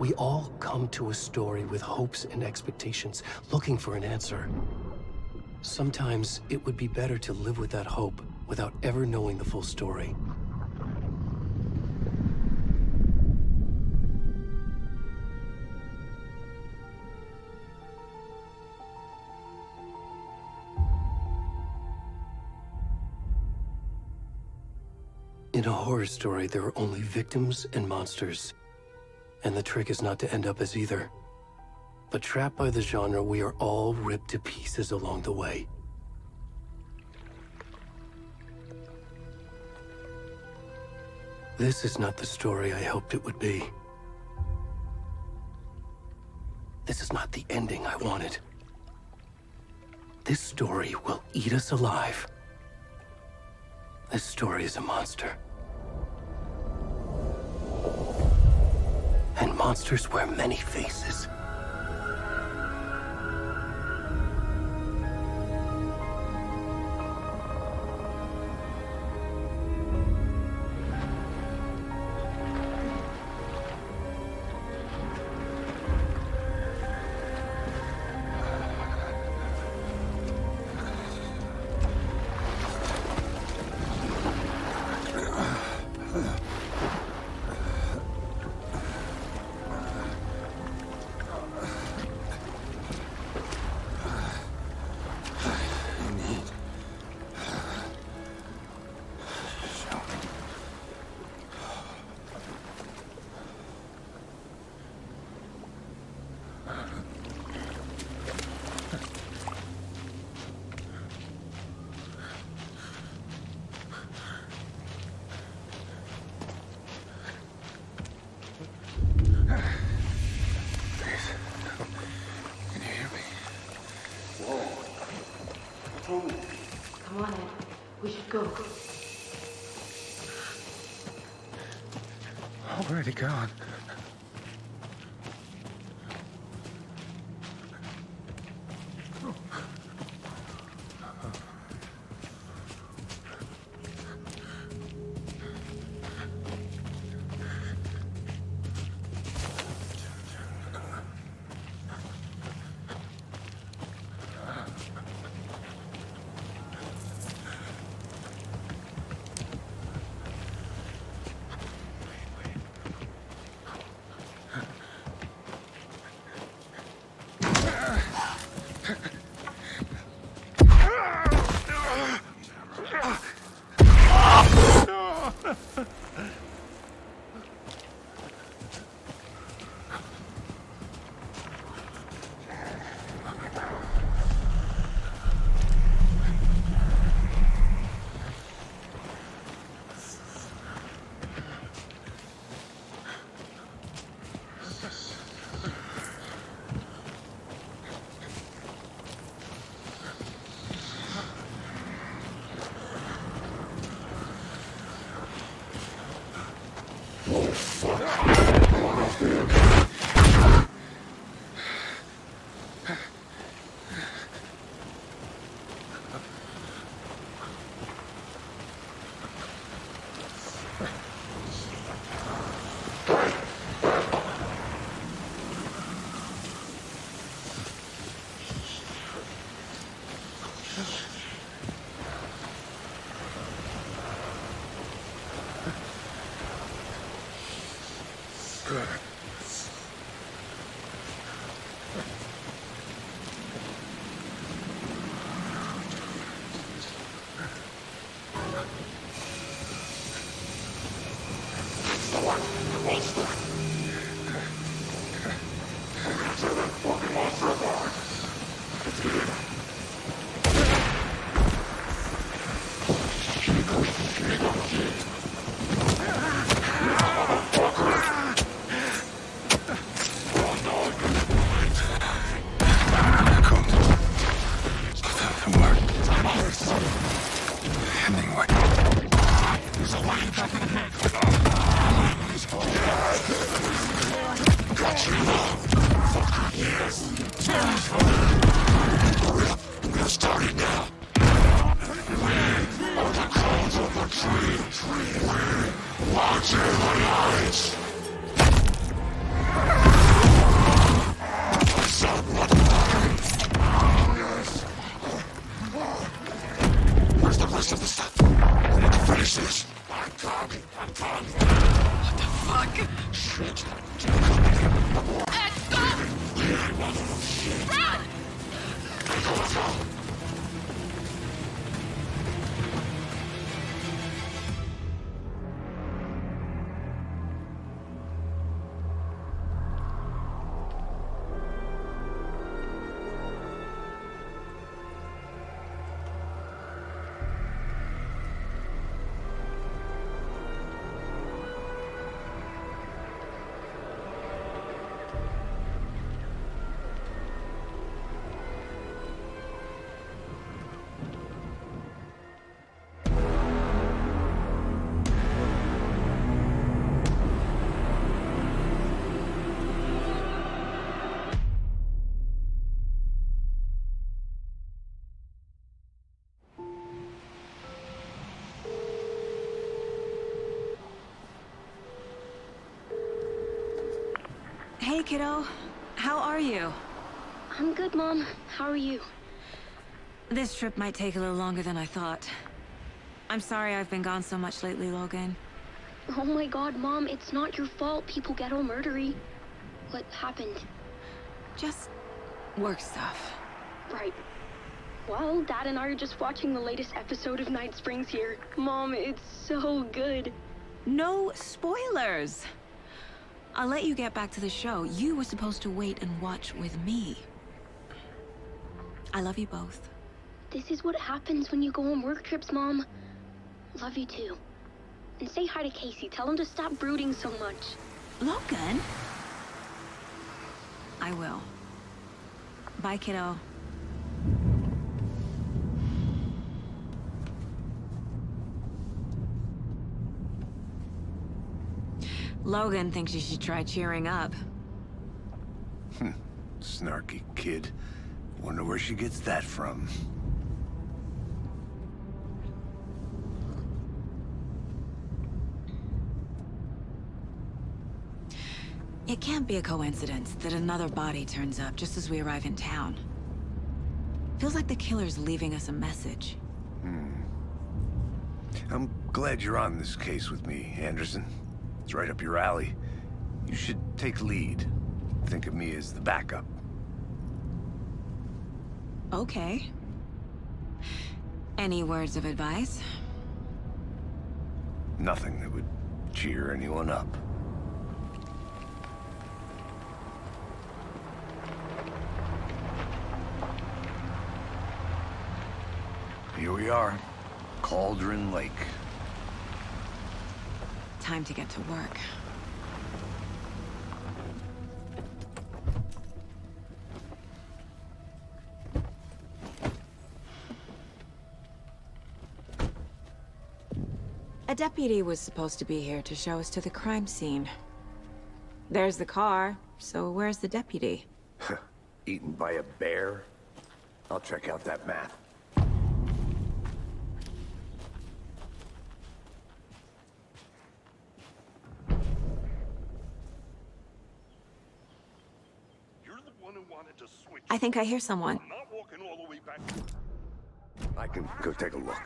We all come to a story with hopes and expectations, looking for an answer. Sometimes it would be better to live with that hope without ever knowing the full story. In a horror story, there are only victims and monsters. And the trick is not to end up as either. But trapped by the genre, we are all ripped to pieces along the way. This is not the story I hoped it would be. This is not the ending I wanted. This story will eat us alive. This story is a monster. And monsters wear many faces. Come on, Ed. We should go. Already gone. Good. Watch your lights! Finish this! What the fuck? Shit! Ed, stop! Run! Hey, kiddo. How are you? I'm good, Mom. How are you? This trip might take a little longer than I thought. I'm sorry I've been gone so much lately, Logan. Oh my god, Mom, it's not your fault people get all murdery. What happened? Just work stuff. Right. Well, Dad and I are just watching the latest episode of Night Springs here. Mom, it's so good. No spoilers! I'll let you get back to the show. You were supposed to wait and watch with me. I love you both. This is what happens when you go on work trips, Mom. Love you too. And say hi to Casey. Tell him to stop brooding so much. Logan? I will. Bye, kiddo. Logan thinks you should try cheering up. Snarky kid. Wonder where she gets that from. It can't be a coincidence that another body turns up just as we arrive in town. Feels like the killer's leaving us a message. I'm glad you're on this case with me, Anderson. It's right up your alley. You should take lead. Think of me as the backup. Okay. Any words of advice? Nothing that would cheer anyone up. Here we are. Cauldron Lake. Time to get to work. A deputy was supposed to be here to show us to the crime scene. There's the car, so where's the deputy? Eaten by a bear? I'll check out that map. You're the one who wanted to switch. I think I hear someone. I'm not walking all the way back. I can go take a look.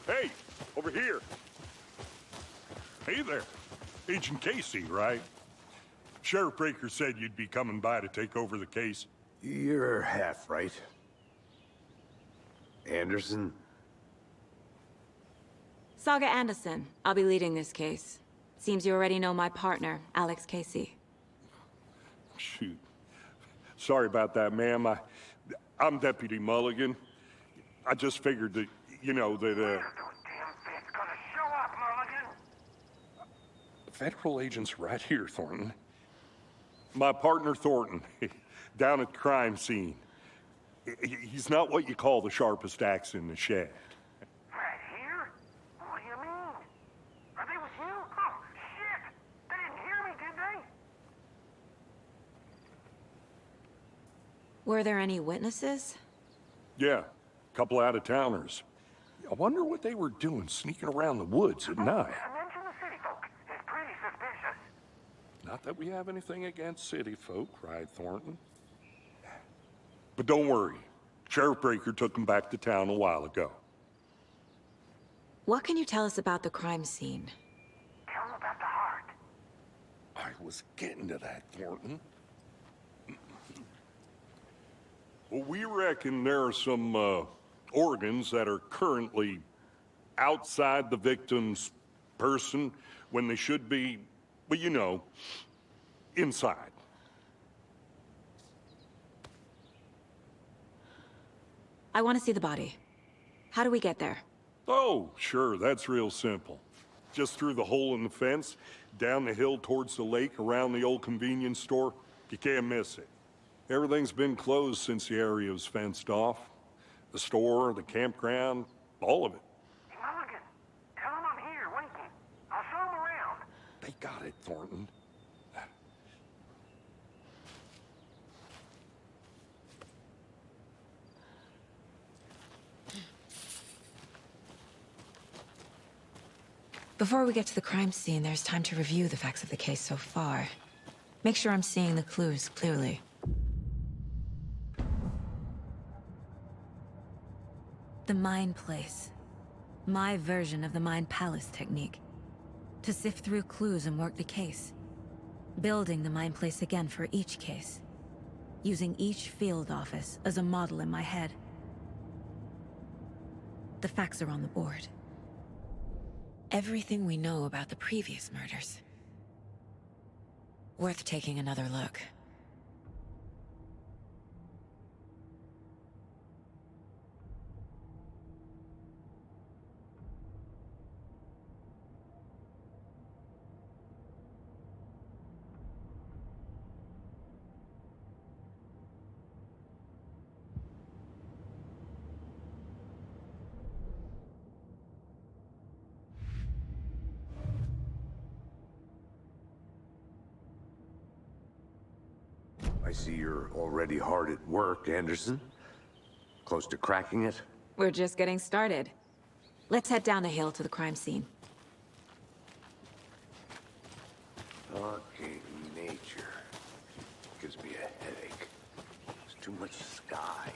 Hey, over here. Hey there. Agent Casey, right? Sheriff Breaker said you'd be coming by to take over the case. You're half right. Anderson? Saga Anderson. I'll be leading this case. Seems you already know my partner, Alex Casey. Shoot. Sorry about that, ma'am. I'm Deputy Mulligan. I just figured that, you know, that, Federal agent's right here, Thornton. My partner, Thornton, down at the crime scene. He's not what you call the sharpest axe in the shed. Right here? What do you mean? Are they with you? Oh, shit! They didn't hear me, did they? Were there any witnesses? Yeah, a couple out-of-towners. I wonder what they were doing sneaking around the woods at night. Mention the city folk. It's pretty suspicious. Not that we have anything against city folk, cried Thornton. But don't worry. Sheriff Breaker took them back to town a while ago. What can you tell us about the crime scene? Tell him about the heart. I was getting to that, Thornton. Well, we reckon there are some organs that are currently outside the victim's person when they should be, well, you know, inside. I want to see the body. How do we get there? Oh, sure, that's real simple. Just through the hole in the fence, down the hill towards the lake, around the old convenience store. You can't miss it. Everything's been closed since the area was fenced off. The store, the campground, all of it. Mulligan, tell him I'm here, waiting. I'll show him around. They got it, Thornton. Before we get to the crime scene, there's time to review the facts of the case so far. Make sure I'm seeing the clues clearly. The Mind Place. My version of the Mind Palace technique. To sift through clues and work the case. Building the Mind Place again for each case. Using each field office as a model in my head. The facts are on the board. Everything we know about the previous murders. Worth taking another look. I see you're already hard at work, Anderson. Close to cracking it? We're just getting started. Let's head down the hill to the crime scene. Fucking nature. Gives me a headache. There's too much sky.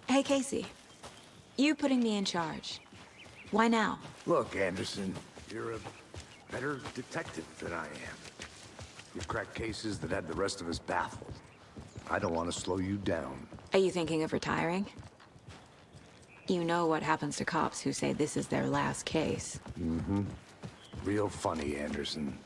Hey, Casey. You putting me in charge. Why now? Look, Anderson, you're a better detective than I am. You've cracked cases that had the rest of us baffled. I don't want to slow you down. Are you thinking of retiring? You know what happens to cops who say this is their last case. Mm-hmm. Real funny, Anderson.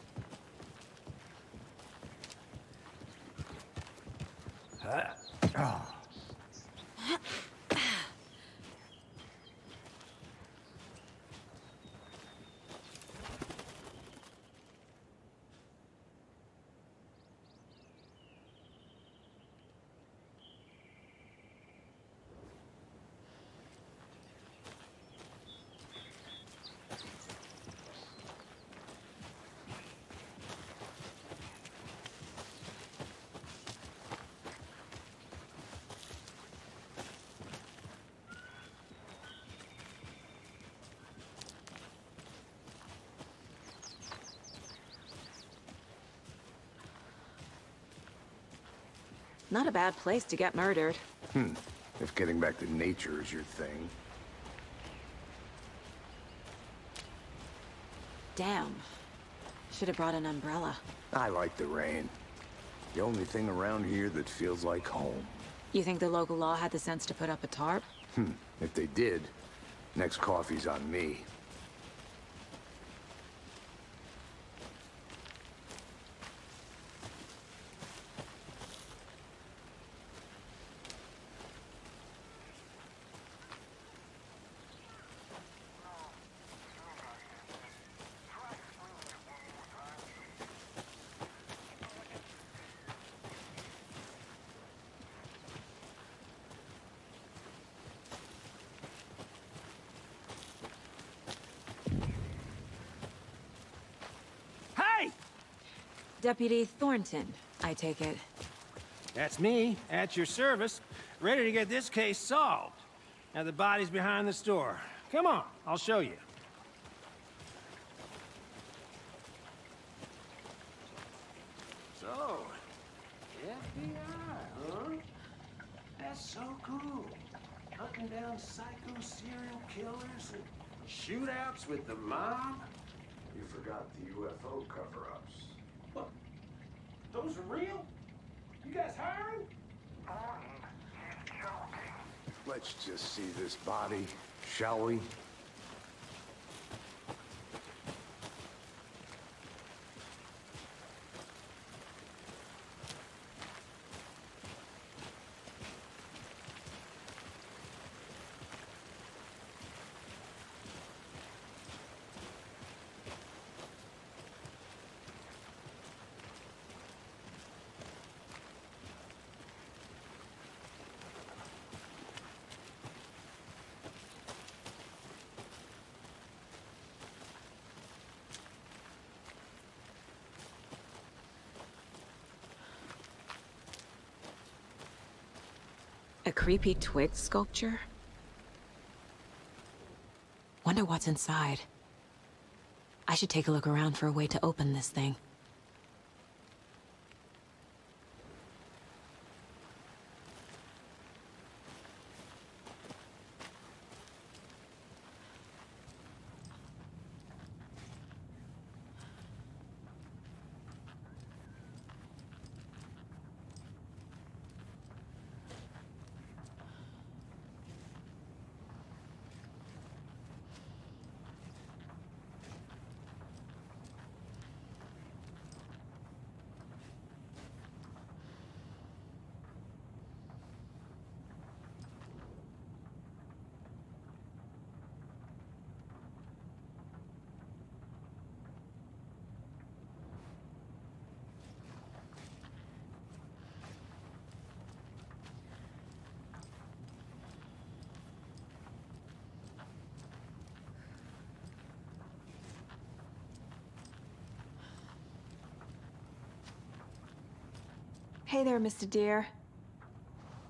Not a bad place to get murdered. If getting back to nature is your thing. Damn. Should have brought an umbrella. I like the rain. The only thing around here that feels like home. You think the local law had the sense to put up a tarp? If they did, next coffee's on me. Deputy Thornton, I take it. That's me, at your service, ready to get this case solved. Now the body's behind the store. Come on, I'll show you. FBI, huh? That's so cool. Hunting down psycho serial killers and shootouts with the mob. You forgot the UFO cover-ups. What? Those are real? You guys hiring? Gordon, he's joking. Let's just see this body, shall we? A creepy twig sculpture? Wonder what's inside. I should take a look around for a way to open this thing. Hey there, Mr. Deer.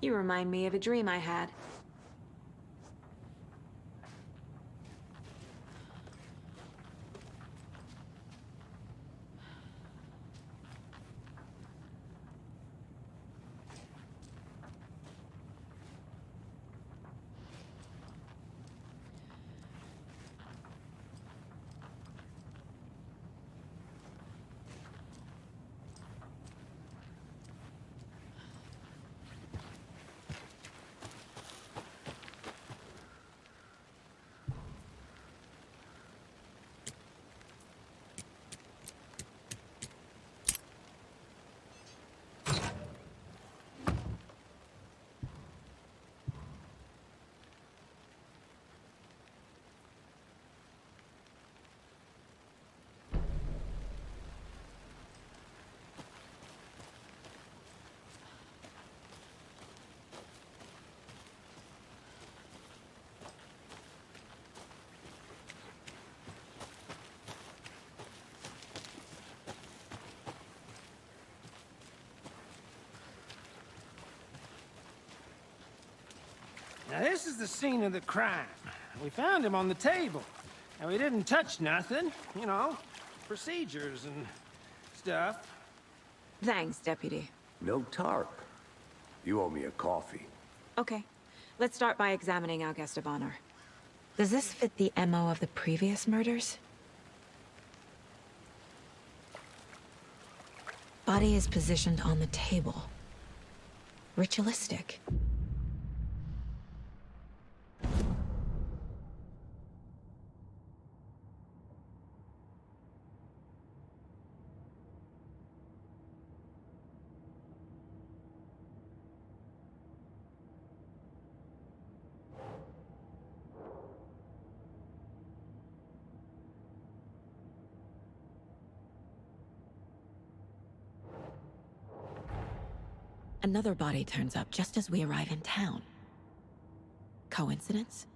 You remind me of a dream I had. Now, this is the scene of the crime. We found him on the table. And we didn't touch nothing, you know, procedures and stuff. Thanks, Deputy. No tarp. You owe me a coffee. Okay. Let's start by examining our guest of honor. Does this fit the MO of the previous murders? Body is positioned on the table. Ritualistic. Another body turns up just as we arrive in town. Coincidence?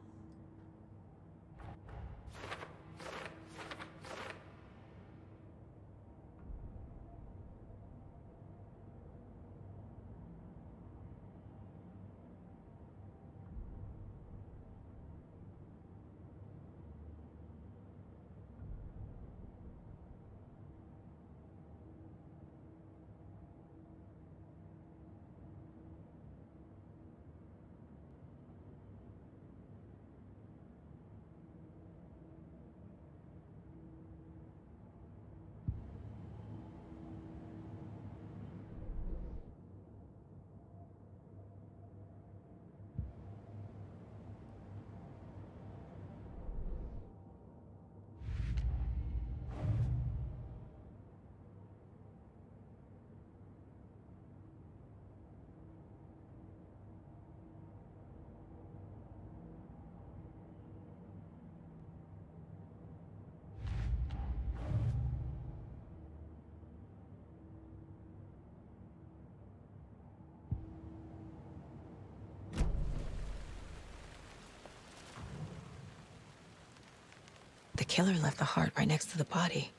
killer left the heart right next to the body.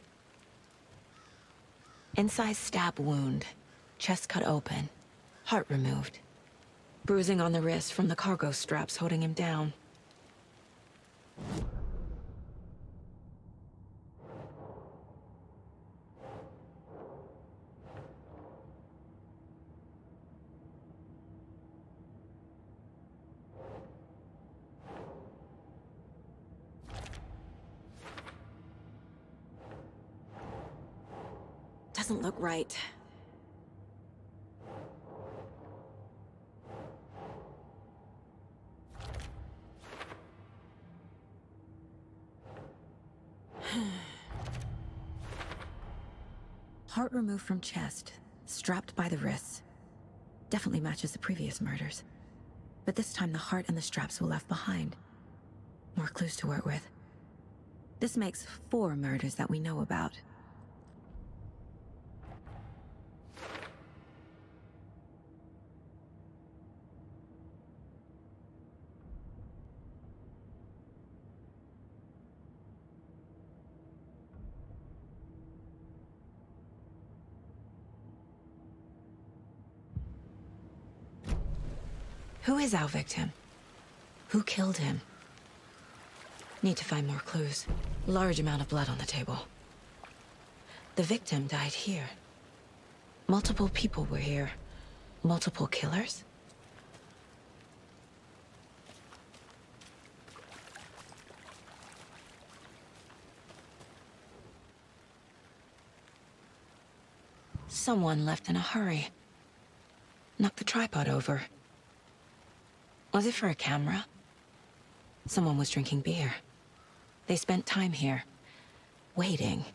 Incised stab wound, chest cut open, heart removed. Bruising on the wrist from the cargo straps holding him down. Doesn't look right. Heart removed from chest, strapped by the wrists. Definitely matches the previous murders. But this time the heart and the straps were left behind. More clues to work with. This makes 4 murders that we know about. Who is our victim? Who killed him? Need to find more clues. Large amount of blood on the table. The victim died here. Multiple people were here. Multiple killers? Someone left in a hurry. Knocked the tripod over. Was it for a camera? Someone was drinking beer. They spent time here, waiting.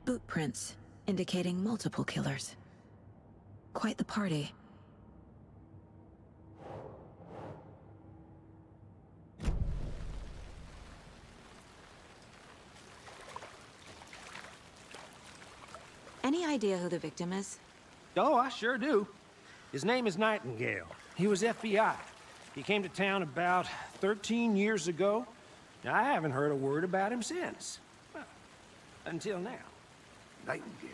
Boot prints, indicating multiple killers. Quite the party. Any idea who the victim is? Oh, I sure do. His name is Nightingale. He was FBI. He came to town about 13 years ago. Now, I haven't heard a word about him since. Well, until now. Nightingale?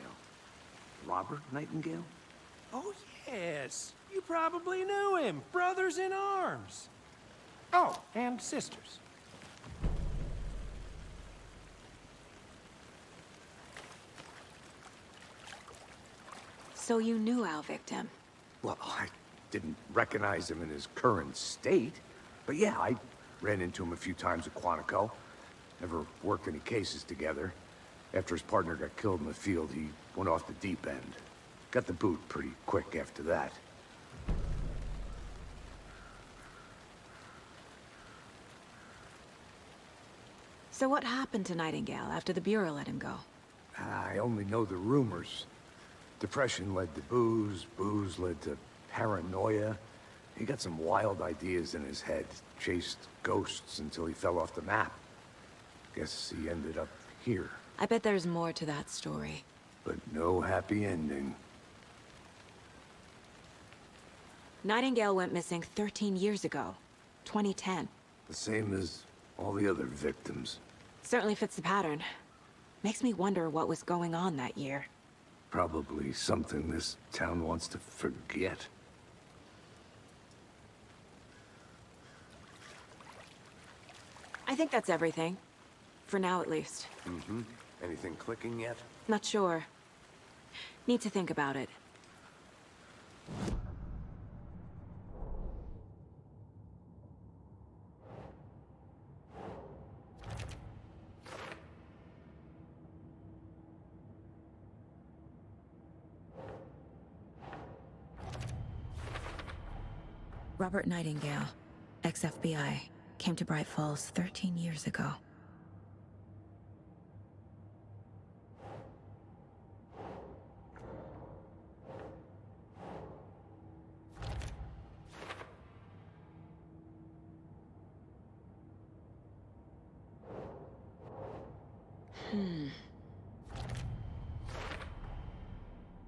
Robert Nightingale? Oh, yes. You probably knew him. Brothers in arms. Oh, and sisters. So you knew our victim? Well, I didn't recognize him in his current state. But yeah, I ran into him a few times at Quantico. Never worked any cases together. After his partner got killed in the field, he went off the deep end. Got the boot pretty quick after that. So what happened to Nightingale after the Bureau let him go? I only know the rumors. Depression led to booze, booze led to paranoia. He got some wild ideas in his head, chased ghosts until he fell off the map. Guess he ended up here. I bet there's more to that story. But no happy ending. Nightingale went missing 13 years ago, 2010. The same as all the other victims. Certainly fits the pattern. Makes me wonder what was going on that year. Probably something this town wants to forget. I think that's everything. For now, at least. Mm-hmm. Anything clicking yet? Not sure. Need to think about it. Robert Nightingale, ex-FBI, came to Bright Falls 13 years ago.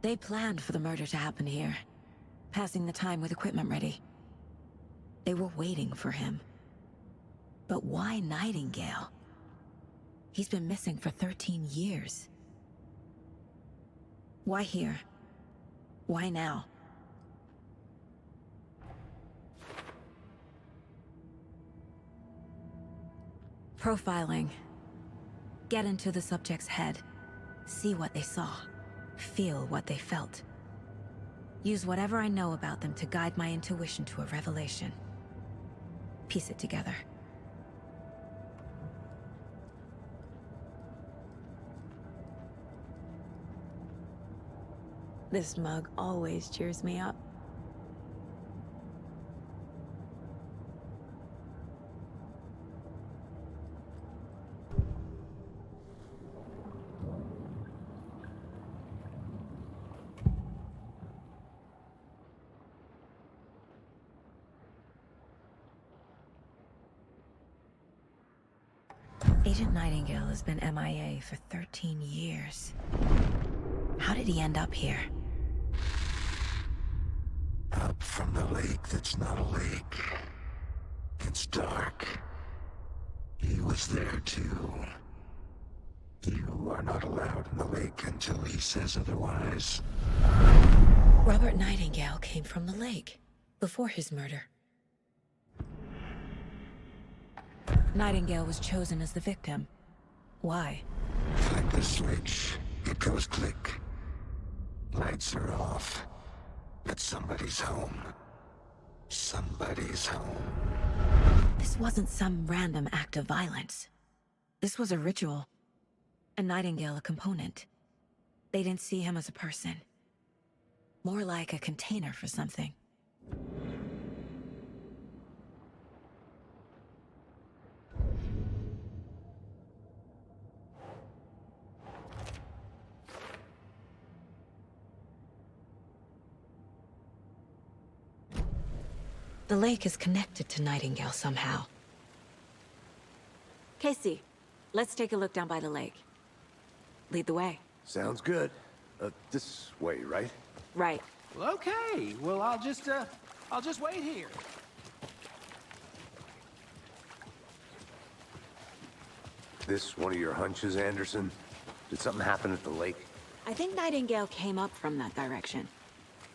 They planned for the murder to happen here, passing the time with equipment ready. They were waiting for him. But why Nightingale? He's been missing for 13 years. Why here? Why now? Profiling. Get into the subject's head. See what they saw. Feel what they felt. Use whatever I know about them to guide my intuition to a revelation. Piece it together. This mug always cheers me up. Agent Nightingale has been MIA for 13 years. How did he end up here? Up from the lake that's not a lake. It's dark. He was there too. You are not allowed in the lake until he says otherwise. Robert Nightingale came from the lake, before his murder. Nightingale was chosen as the victim. Why? Flip the switch. It goes click. Lights are off. But somebody's home. Somebody's home. This wasn't some random act of violence. This was a ritual. And Nightingale a component. They didn't see him as a person. More like a container for something. The lake is connected to Nightingale somehow. Casey, let's take a look down by the lake. Lead the way. Sounds good. This way, right? Right. Well, okay. Well, I'll just wait here. This one of your hunches, Anderson? Did something happen at the lake? I think Nightingale came up from that direction.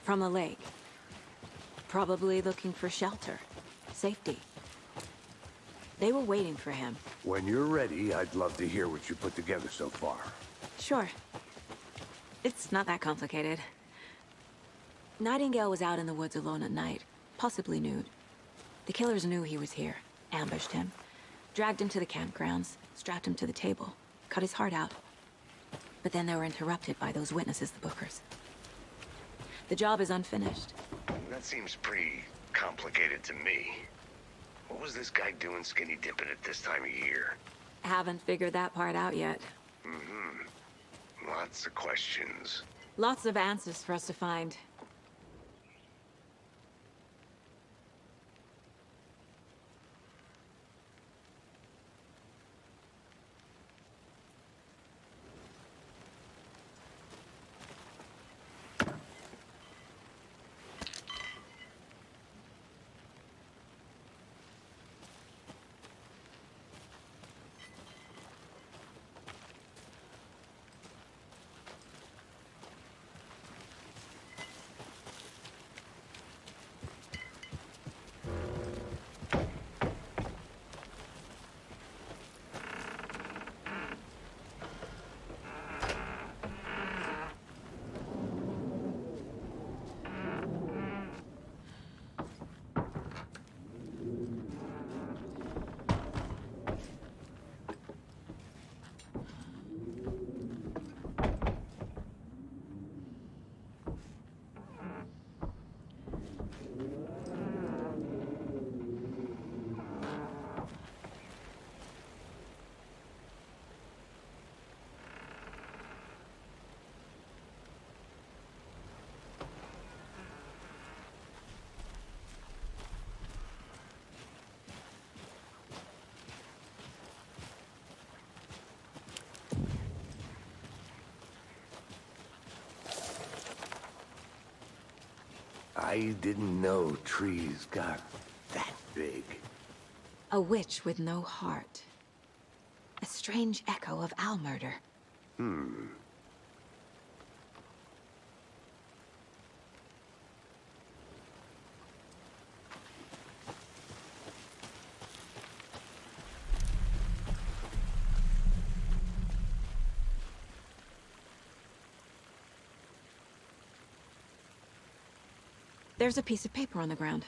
From the lake. Probably looking for shelter. Safety. They were waiting for him. When you're ready, I'd love to hear what you put together so far. Sure. It's not that complicated. Nightingale was out in the woods alone at night, possibly nude. The killers knew he was here, ambushed him, dragged him to the campgrounds, strapped him to the table, cut his heart out. But then they were interrupted by those witnesses, the Bookers. The job is unfinished. That seems pretty complicated to me. What was this guy doing skinny dipping at this time of year? Haven't figured that part out yet. Lots of questions. Lots of answers for us to find. I didn't know trees got that big. A witch with no heart. A strange echo of owl murder. There's a piece of paper on the ground.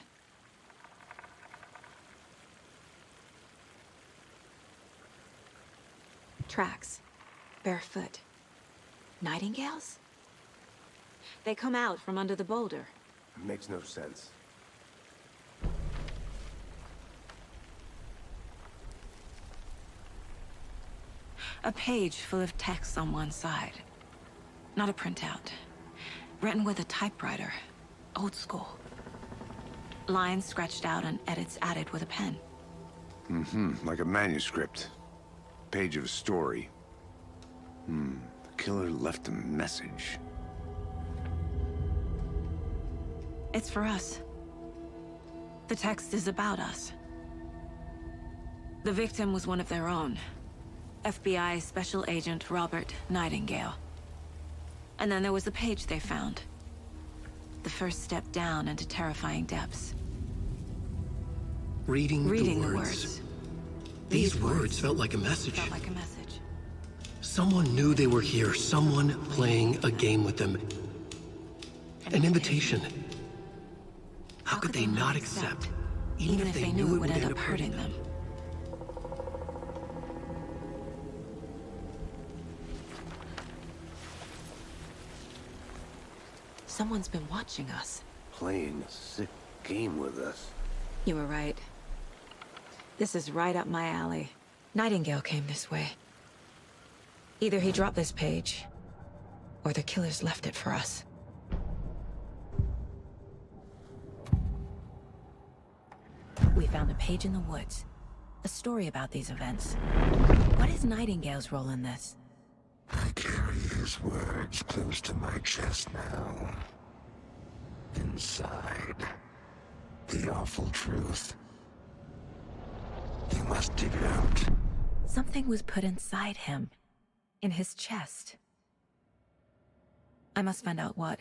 Tracks. Barefoot. Nightingales? They come out from under the boulder. It makes no sense. A page full of text on one side. Not a printout. Written with a typewriter. Old school. Lines scratched out and edits added with a pen. Like a manuscript. Page of a story. The killer left a message. It's for us. The text is about us. The victim was one of their own. FBI Special Agent Robert Nightingale. And then there was the page they found. The first step down into terrifying depths. Reading the words. These words felt like a message. Felt like a message. Someone knew they were here. Someone playing a game with them. An invitation. How could they not accept? Even if they knew it would end up hurting them. Someone's been watching us. Playing a sick game with us. You were right. This is right up my alley. Nightingale came this way. Either he dropped this page, or the killers left it for us. We found a page in the woods. A story about these events. What is Nightingale's role in this? I carry his words close to my chest now. Inside, the awful truth. You must dig it out. Something was put inside him. In his chest. I must find out what.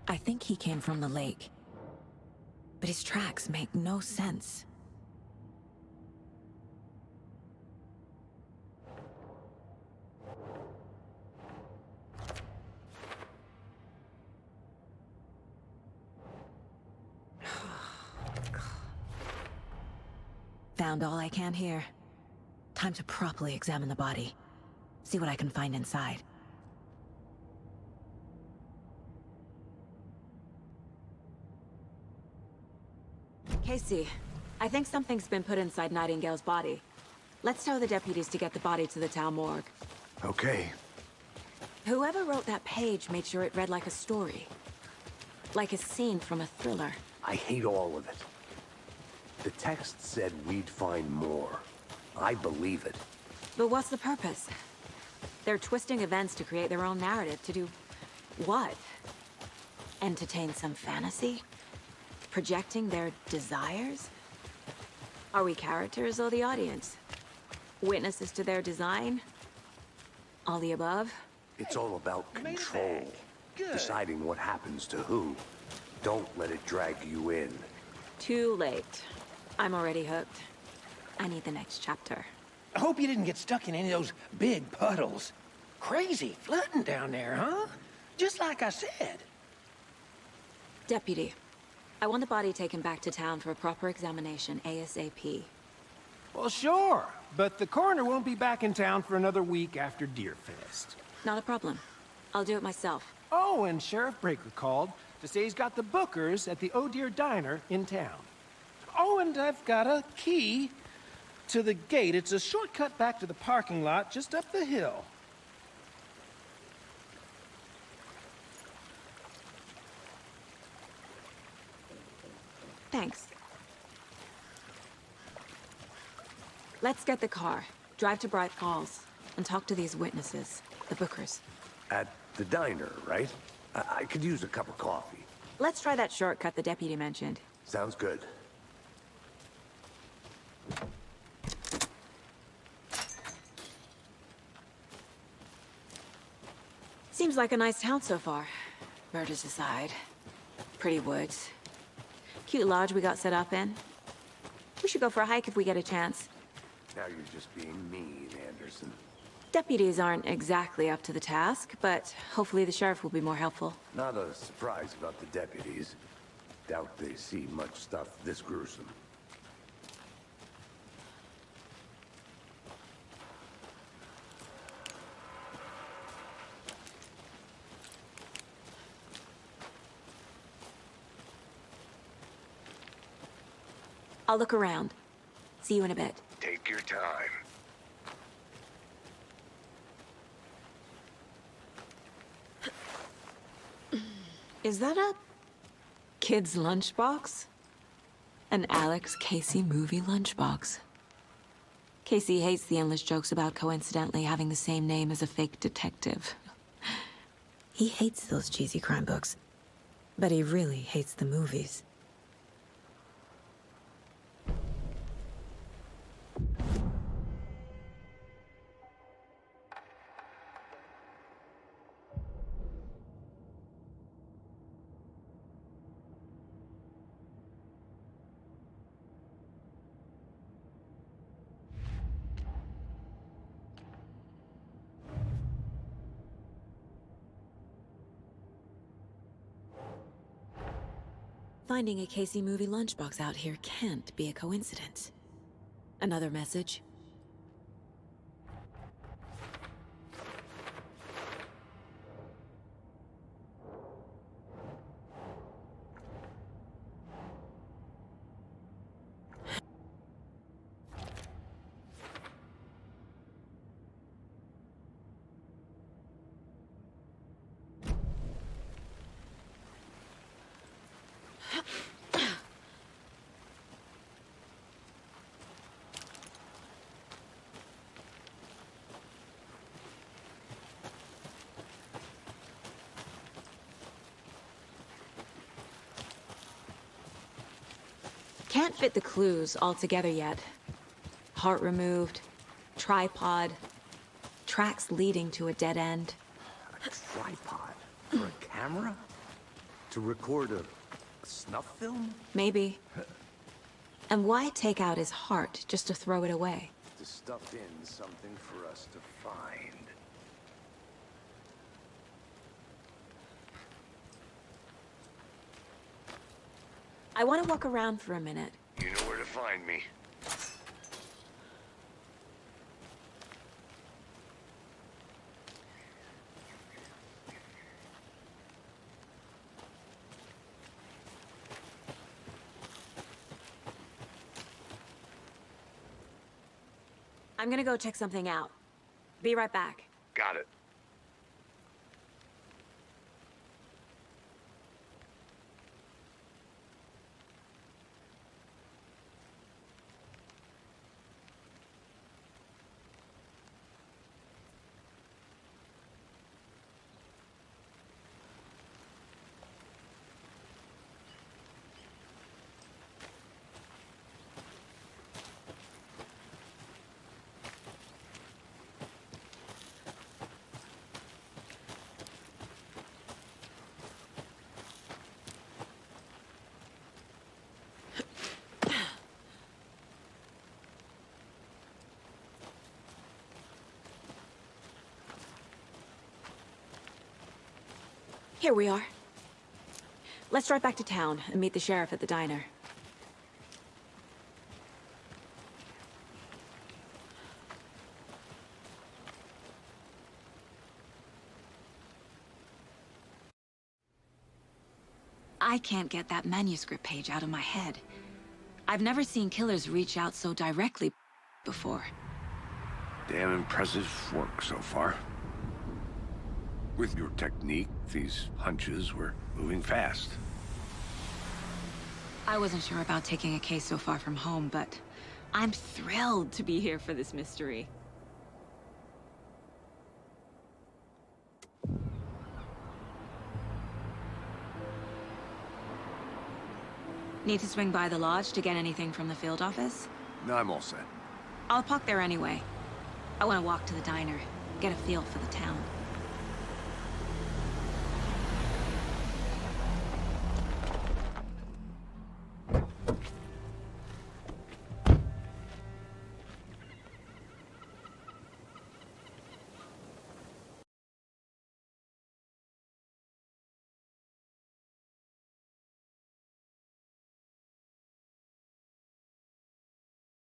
I think he came from the lake. But his tracks make no sense. Found all I can here. Time to properly examine the body. See what I can find inside. Casey, I think something's been put inside Nightingale's body. Let's tell the deputies to get the body to the town morgue. Okay. Whoever wrote that page made sure it read like a story. Like a scene from a thriller. I hate all of it. The text said we'd find more. I believe it. But what's the purpose? They're twisting events to create their own narrative. To do what? Entertain some fantasy? Projecting their desires? Are we characters or the audience? Witnesses to their design? All the above? It's all about control. Deciding what happens to who. Don't let it drag you in. Too late. I'm already hooked. I need the next chapter. I hope you didn't get stuck in any of those big puddles. Crazy flooding down there, huh? Just like I said. Deputy, I want the body taken back to town for a proper examination, ASAP. Well, sure. But the coroner won't be back in town for another week after Deerfest. Not a problem. I'll do it myself. Oh, and Sheriff Breaker called to say he's got the Bookers at the Oh Dear Diner in town. Oh, and I've got a key to the gate. It's a shortcut back to the parking lot just up the hill. Thanks. Let's get the car, drive to Bright Falls, and talk to these witnesses, the Bookers. At the diner, right? I could use a cup of coffee. Let's try that shortcut the deputy mentioned. Sounds good. Seems like a nice town so far. Murders aside. Pretty woods. Cute lodge we got set up in. We should go for a hike if we get a chance. Now you're just being mean, Anderson. Deputies aren't exactly up to the task, but hopefully the sheriff will be more helpful. Not a surprise about the deputies. Doubt they see much stuff this gruesome. I'll look around. See you in a bit. Take your time. Is that a kid's lunchbox? An Alex Casey movie lunchbox. Casey hates the endless jokes about coincidentally having the same name as a fake detective. He hates those cheesy crime books, but he really hates the movies. Finding a Casey movie lunchbox out here can't be a coincidence. Another message? Can't fit the clues all together yet. Heart removed, tripod, tracks leading to a dead end. A tripod? For a camera? To record a snuff film? Maybe. And why take out his heart just to throw it away? To stuff in something for us to find. I want to walk around for a minute. You know where to find me. I'm gonna go check something out. Be right back. Got it. Here we are. Let's drive back to town and meet the sheriff at the diner. I can't get that manuscript page out of my head. I've never seen killers reach out so directly before. Damn impressive work so far. With your technique, these hunches were moving fast. I wasn't sure about taking a case so far from home, but I'm thrilled to be here for this mystery. Need to swing by the lodge to get anything from the field office? No, I'm all set. I'll park there anyway. I want to walk to the diner, get a feel for the town.